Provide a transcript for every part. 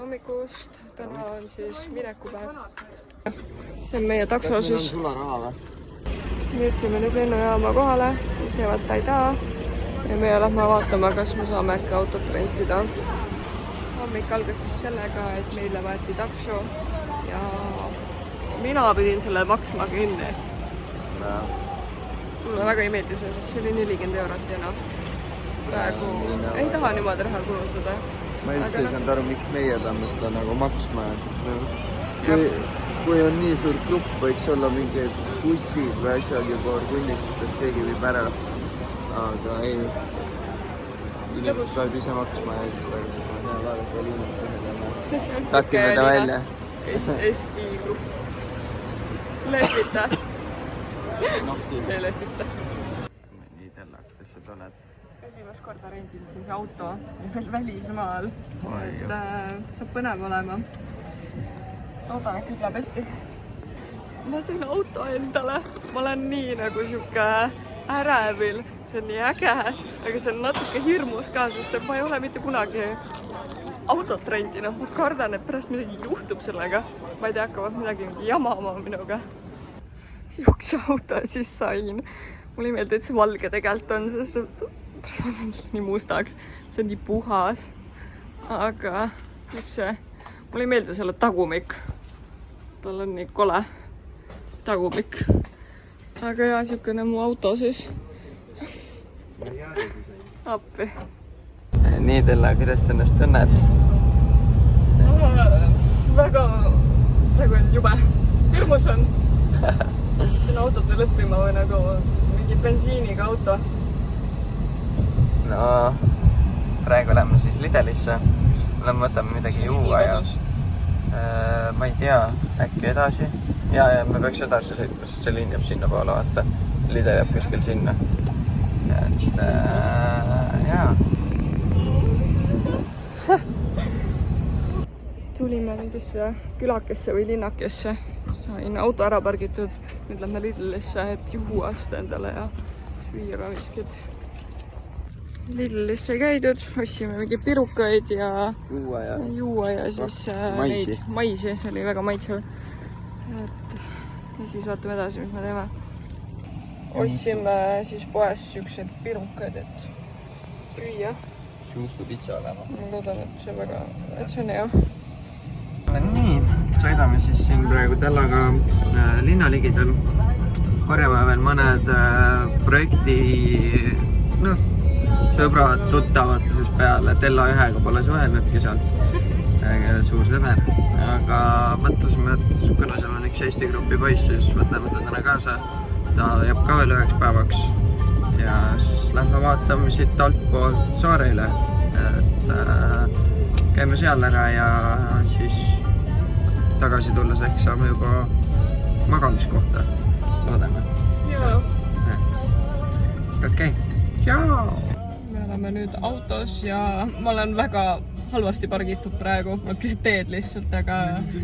hommikust, täna on siis minekupäev. See on meie takso siis. Kas meil on sularaha või? Jõudsime nüüd lennujaama kohale, teevad Taidaa ja meie lähme vaatama, kas me saame äkki autot rentida. Hommik algas siis sellega, et meile võeti takso ja mina pidin selle maksma kinni. Mulle väga ei meeldi see, sest see oli 40 eurot ja noh, praegu ei taha niimoodi raha kulutada. Ma üldse ei saanud aru, miks meie peame seda nagu maksma. Kui on nii suur grupp, võiks olla mingid bussid või asjad juba orgunnikud, et keegi viib ära. Aga ei, inimesed peavad ise maksma ja siis takime ta välja. Eesti grupp. Lehvita. Ei lehvita. Nii tellak, kes sa tunned? Esimest korda rendil siis auto ja veel välismaal. Et saab põnev olema. Loodan, et kõik läheb hästi. Ma sain auto endale. Ma olen nii nagu siuke ärevil. See on nii äge, aga see on natuke hirmus ka, sest ma ei ole mitte kunagi autot rendinud. Ma kardan, et pärast midagi juhtub sellega. Ma ei tea, hakkavad midagi jamama minuga. Siukse auto siis sain. Mulle ei meeldi, et see valge tegelikult on, sest see on nii mustaks. See on nii puhas. Aga mulle ei meeldi selle tagumik. Tal on nii kole tagumik. Aga jah, siukene mu auto siis. Appi. Nii Tella, kuidas sa ennast tunned? Väga, praegu on jube. Hirmus on. Siin autot veel õppima või nagu mingi bensiiniga auto. No, praegu lähme siis Lidlisse. Võtame midagi juua ja ma ei tea, äkki edasi. Ja me peaks edasi sõitma, sest see liin jääb sinna poole, vaata. Lidl jääb kuskil sinna. Jaa. Tulime mingisse külakesse või linnakesse. Sain auto ära pargitud. Nüüd lähme Lidlisse, et juuast endale ja süüa ka miskid. Lidlisse käidud, ossime mingi pirukaid ja juua ja siis maisi. See oli väga maitsev. Ja siis vaatame edasi, mis me teeme. Ossime siis poes siukseid pirukaid, et süüa. Juustupitsa olema. Ma loodan, et see on hea. Nii, sõidame siis siin praegu Tellaga linnaligidel. Korjame veel mõned projekti, sõbrad, tuttavad siis peale. Tella ühega pole suhelnudki sealt. Suur sõber. Aga mõtlusime, et kuna seal on üks Eesti grupi poiss, siis võtame ta täna kaasa. Ta jääb ka veel üheks päevaks. Ja siis lähme vaatame siit altpoolt saare üle. Käime seal ära ja siis tagasi tulles ehk saame juba magamiskohta. Loodame. Jaa. Okei. Jaa. Me oleme nüüd autos ja ma olen väga halvasti pargitud praegu. Ma keset teed lihtsalt, aga see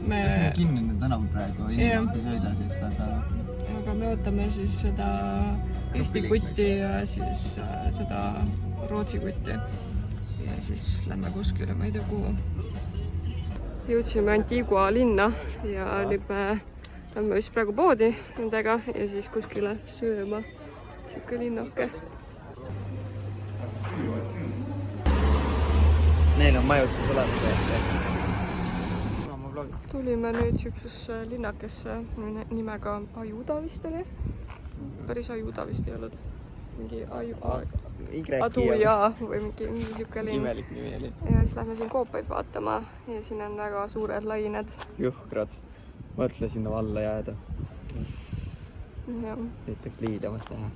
on kinnine tänav praegu, inimesed ei sõida siit, aga me võtame siis seda Eesti kutti ja siis seda Rootsi kutti. Ja siis lähme kuskile, ma ei tea kuhu. Jõudsime Antigua linna ja nüüd me lähme vist praegu poodi nendega ja siis kuskile sööma. Siuke linnake. Neil on majutus olemas. Tulime nüüd siuksesse linnakesse nimega Ajuda vist oli. Päris Ajuda vist ei olnud. Mingi Aduja või mingi siuke linn. Imelik nimi oli. Ja siis lähme siin koopaid vaatama ja siin on väga suured lained. Juhkrad. Mõtle sinna valla jääda. Jah. Näitab liidamas teha.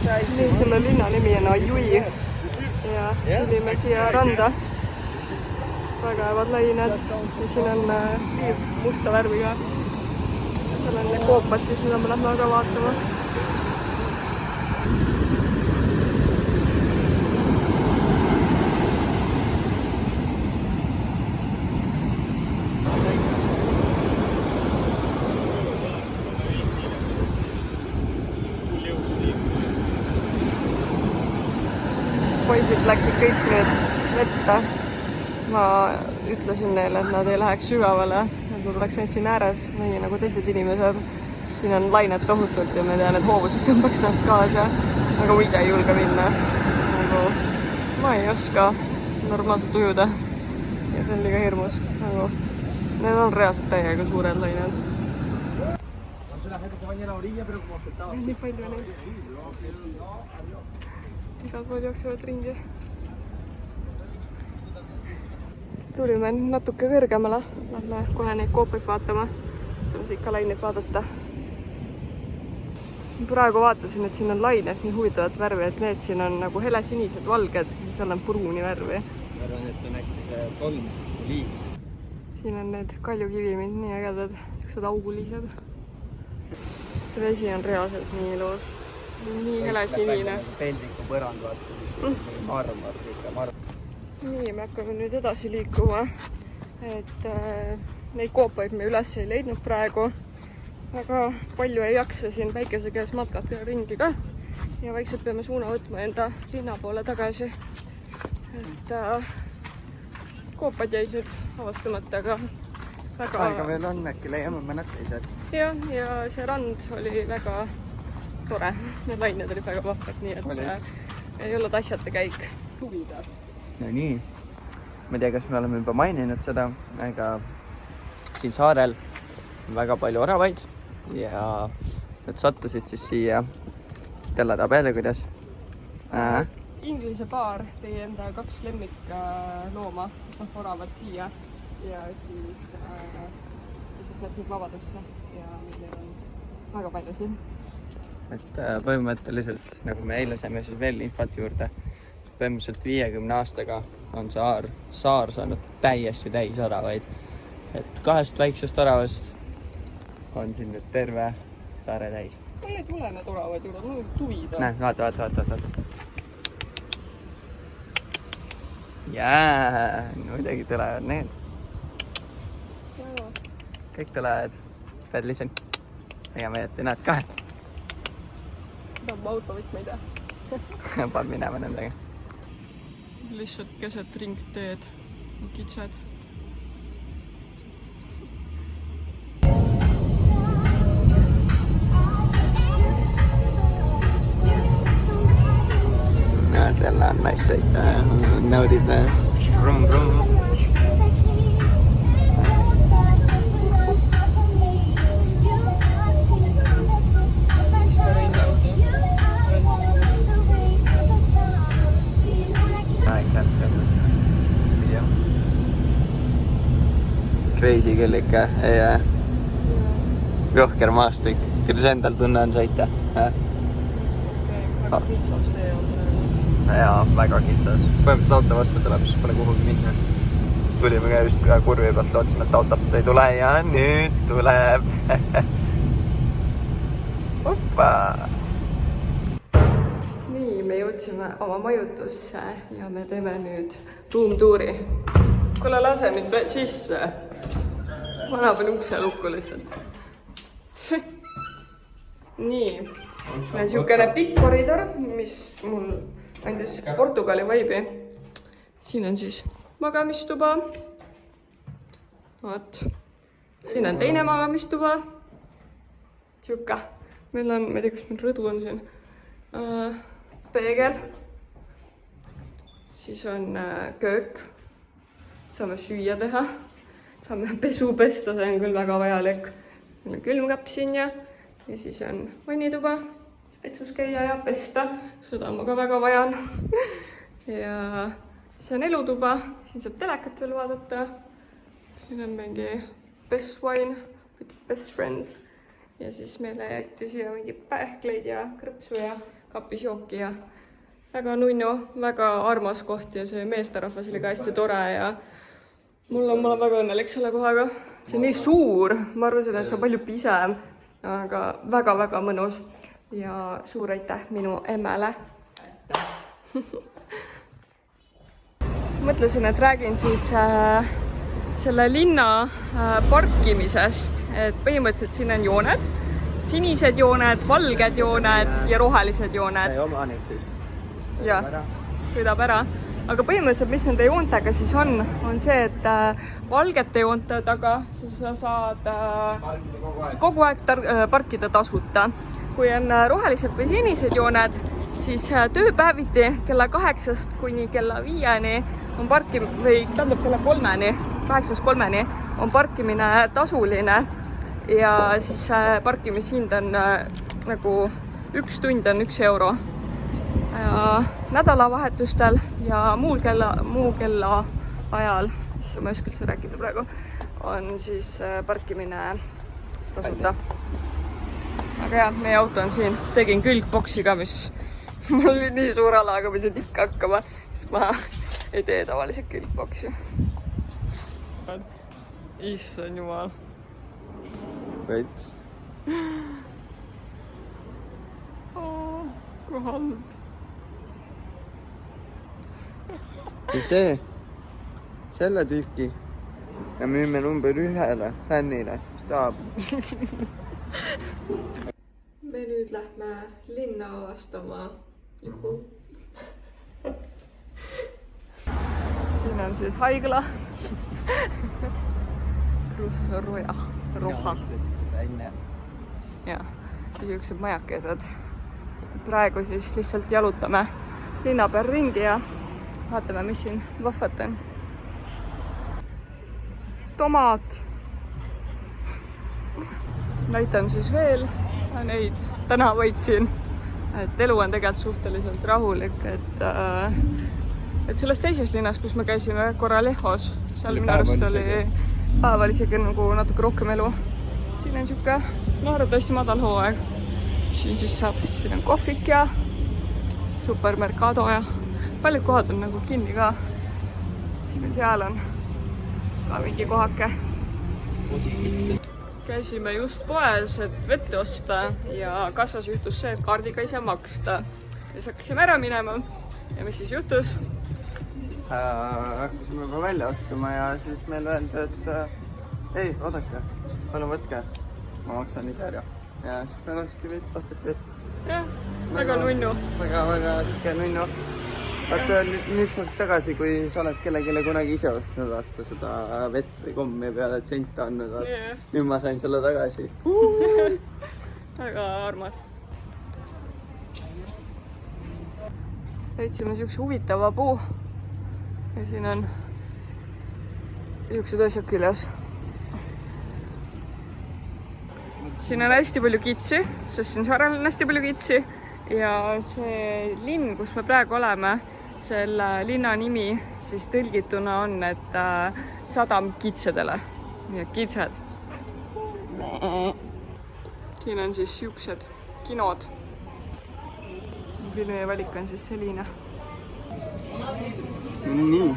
Nii, selle linna nimi on Ajui ja tulime siia randa. Väga hevad lained ja siin on liiv musta värviga. Ja seal on need koopad siis, mida me lähme aga vaatama. Poisid läksid kõik nüüd vette ma ütlesin neile, et nad ei läheks sügavale, et nad oleks ainult siin ääres, nii nagu teised inimesed. Siin on lained tohutult ja ma tean, et hoovused tõmbaks nad kaasa, aga ma ise ei julge minna. Nagu, ma ei oska normaalselt ujuda ja see on liiga hirmus. Nagu, need on reaalselt täiega suured lained. See on nii palju neid. Igal pool jooksevad ringi. Tulime natuke kõrgemale, lähme kohe neid koopaid vaatama, saame ikka laineid vaadata. Praegu vaatasin, et siin on lained nii huvitavat värvi, et need siin on nagu helesinised, valged, seal on pruuni värvi. Ma arvan, et see on äkki see tolm liiv. Siin on need kaljukivimid nii ägedad, niisugused augulised. See vesi on reaalselt nii ilus, nii helesinine. Peldiku põrand vaata, siis marmor. Nii, me hakkame nüüd edasi liikuma, et neid koopaid me üles ei leidnud praegu. Väga palju ei jaksa siin päikese käes matkata ringi ka ja vaikselt peame suuna võtma enda linna poole tagasi. Et koopad jäid nüüd avastamata, aga väga... Aega veel on, äkki leiame mõned teised. Ja see rand oli väga tore. Need lained olid väga vahvad, nii et ei olnud asjate käik. Huvida. No nii, ma ei tea, kas me oleme juba maininud seda, aga siin saarel on väga palju oravaid ja nad sattusid siis siia telada peale, kuidas? Inglise paar tõi enda 2 lemmiklooma, oravad siia ja siis nad siin vabadusse ja meil on väga palju siin. Et põhimõtteliselt, nagu me eile saime siis veel infot juurde, põhimõtteliselt 50 aastaga on saar saanud täiesti täis oravaid. Et 2 väiksest oravast on siin nüüd terve saare täis. Ei tule need oravad juurde, mul on tuvida. Näe, vaata. Jaa, muidugi tulevad need. Kõik tulevad. Pead lihtsalt tegema, et näed ka. Peab autovõtmeid ja? Peab minema nendega. Lihtsalt keset ringteed, kitsed. Näed, jälle on nice sõita, naudid brum. Crazy küll ikka ja rohker maastik. Kuidas endal tunne on sõita? Väga kitsas tee on. Jaa, väga kitsas. Põhimõtteliselt auto vastu tuleb, siis pole kuhugi minna. Tulime ka just kurvi pealt, lootsime, et autot ei tule ja nüüd tuleb. Hoppa! Nii, me jõudsime oma majutusse ja me teeme nüüd roomtuuri. Kuule, lase mind sisse. Vana pani ukse lukku lihtsalt. Nii, meil on siukene pikk koridor, mis mul andis Portugali vibe'i. Siin on siis magamistuba. Vaat. Siin on teine magamistuba. Siuka. Meil on, ma ei tea, kas meil rõdu on siin. Peegel. Siis on köök. Saame süüa teha. Saame pesu pesta, see on küll väga vajalik. Meil on külmkapp siin ja siis on vannituba, vetsus käia ja pesta. Seda ma ka väga vajan. Ja siis on elutuba, siin saab telekat veel vaadata. Siin on mingi best wine, best friends. Ja siis meile jäeti siia mingi pähkleid ja krõpsu ja kapis jooki ja väga nunnu, väga armas koht ja see meesterahvas oli ka hästi tore ja mul on väga õnnelik selle kohaga. See on nii suur, ma arvasin, et see on palju pisem, aga väga-väga mõnus ja suur aitäh minu emmele. Mõtlesin, et räägin siis selle linna parkimisest, et põhimõtteliselt siin on jooned, sinised jooned, valged jooned ja rohelised jooned. Omanik siis. Ja, sõidab ära. aga põhimõtteliselt, mis nende joontega siis on see, et valgete joonte taga siis sa saad kogu aeg parkida tasuta. Kui on rohelised või sinised jooned, siis tööpäeviti kella 8 kuni kella 5 on kella 3 8-3 on parkimine tasuline ja siis parkimishind on nagu 1 tund on 1 euro. Nädalavahetustel ja muu kella ajal, siis ma ei oska üldse rääkida praegu, on siis parkimine tasuta. Aga jah, meie auto on siin. Tegin külgboksi ka, mis mul oli nii suur ala, aga ma sain ikka hakkama, siis ma ei tee tavaliselt külgboksi. Issand jumal. Veits. Kui halb. Ja selle tüüki ja müüme number 1 fännile, mis tahab. Me nüüd lähme linna avastama. Siin on siis haigla. Roha. Ja siuksed majakesed. Praegu siis lihtsalt jalutame linna peal ringi ja vaatame, mis siin vahvat on. Tomat. Näitan siis veel neid tänavaid siin. Et elu on tegelikult suhteliselt rahulik, et selles teises linnas, kus me käisime korra Lehos, seal minu arust oli päeval isegi nagu natuke rohkem elu. Siin on siuke arvatavasti madal hooaeg. Siin siis saab, siin on kohvik ja supermercado ja paljud kohad on nagu kinni ka. Siis meil seal on ka mingi kohake. Käisime just poes, et vette osta ja kassas juhtus see, et kaardiga ei saa maksta. Ja siis hakkasime ära minema ja mis siis juhtus? Hakkasime juba välja ostuma ja siis meil öeldi, et ei, oodake, palun võtke, ma maksan ise ära. Ja siis meil osteti vett. Jah, väga nunnu. Väga siuke nunnu. Vaata, nüüd saad tagasi, kui sa oled kellelegi kunagi ise ostnud, vaata seda vett või kommi peale, et sente andnud. Yeah. Nüüd ma sain selle tagasi. Väga armas. Leidsime siukse huvitava puu. Ja siin on siuksed asjad küljes. Siin on hästi palju kitsi, sest siin saarel on hästi palju kitsi. Ja see linn, kus me praegu oleme, selle linna nimi siis tõlgituna on, et sadam kitsedele. Nii et kitsed. Siin on siis siuksed kinod. Filmi valik on siis selline. Nii.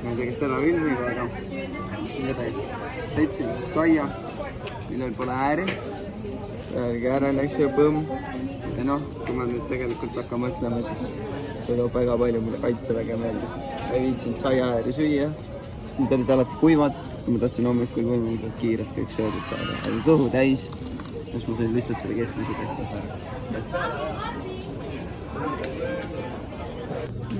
Ma ei tea, kes täna filmiga, aga edasi. Leidsime saia, millel pole ääri. Ääre läks ja põmm. Ja noh, kui ma nüüd tegelikult hakkan mõtlema, siis tuleb väga palju mulle kaitseväge meelde, siis ei viitsinud saiaääri süüa, sest need olid alati kuivad. Ma tahtsin hommikul võimalikult kiirelt kõik söödud saada, aga kõhu täis, kus ma sain lihtsalt selle keskmise tehta saada.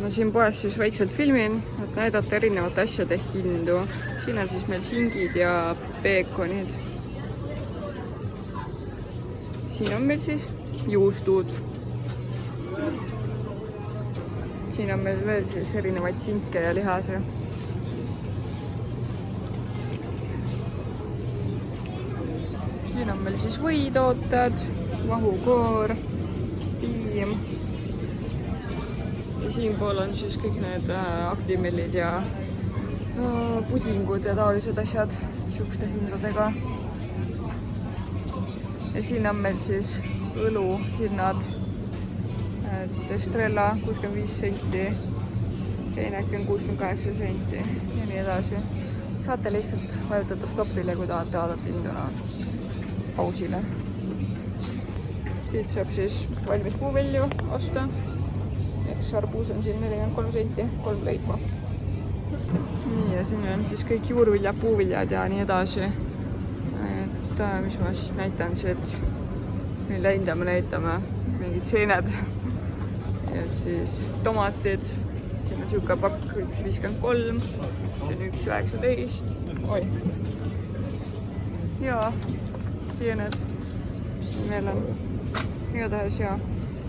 Ma siin poes siis vaikselt filmin, et näidata erinevate asjade hindu. Siin on siis meil singid ja peekonid. Siin on meil siis juustud. Siin on meil veel siis erinevaid sinke ja lihase. Siin on meil siis võitooted, vahukoor, piim. Ja siinpool on siis kõik need aktimellid ja pudingud ja taolised asjad siukeste hindadega. Ja siin on meil siis õlu hinnad. Estrella 65 senti, Heineken 68 senti ja nii edasi. Saate lihtsalt vajutada stopile, kui tahate vaadata hinduna pausile. Siit saab siis valmis puuvilju osta. Arbuus on siin 43 senti, 3 lõiku. Nii, ja siin on siis kõik juurviljad, puuviljad ja nii edasi. Et mis ma siis näitan siit, mille hinda me näitame, mingid seened ja siis tomatid. Siin on sihuke pakk 1,53, see on 1,19. Oi. Ja siia need, mis meil on. Igatahes ja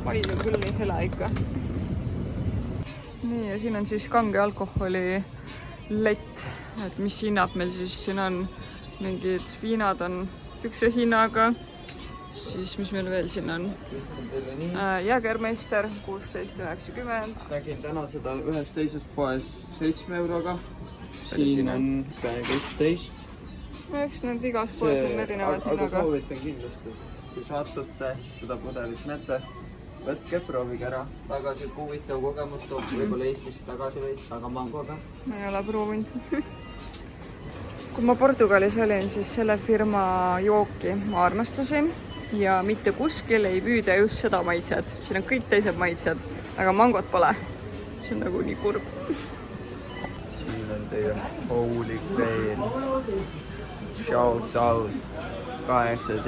maid on küll nii hele ikka. Nii, ja siin on siis kange alkoholi lett, et mis hinnad meil siis siin on. Mingid viinad on sükse hinnaga. Siis mis meil veel siin on? Jägermeister 16,90. Nägin täna seda ühes teises poes 7 euroga. Siin on 11. Eks need igas poes on erinevad hinnaga. Aga soovitan kindlasti. Kui saatate seda pudelit näete, võtke, proovige ära. Väga siuke huvitav kogemus toob võib-olla Eestisse tagasi veits, aga mangoga. Ma ei ole proovinud. Kui ma Portugalis olin, siis selle firma jooki ma armastasin ja mitte kuskil ei püüda just seda maitset. Siin on kõik teised maitsed, aga mangot pole. See on nagu nii kurb. Siin on teie Holy Grail. Shout out 8C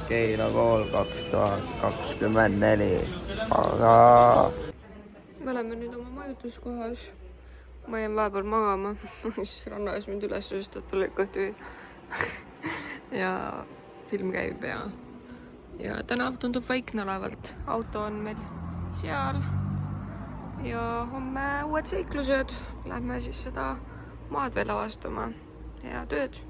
Keila-Kool 2024. Aga Me oleme nüüd oma majutuskohas. Ma jäin vahepeal magama, siis ranna ees mind üles, sest et oli kõhtu ja film käib ja tänav tundub vaikne olevalt. Auto on meil seal ja homme uued seiklused. Lähme siis seda maad veel avastama ja tööd.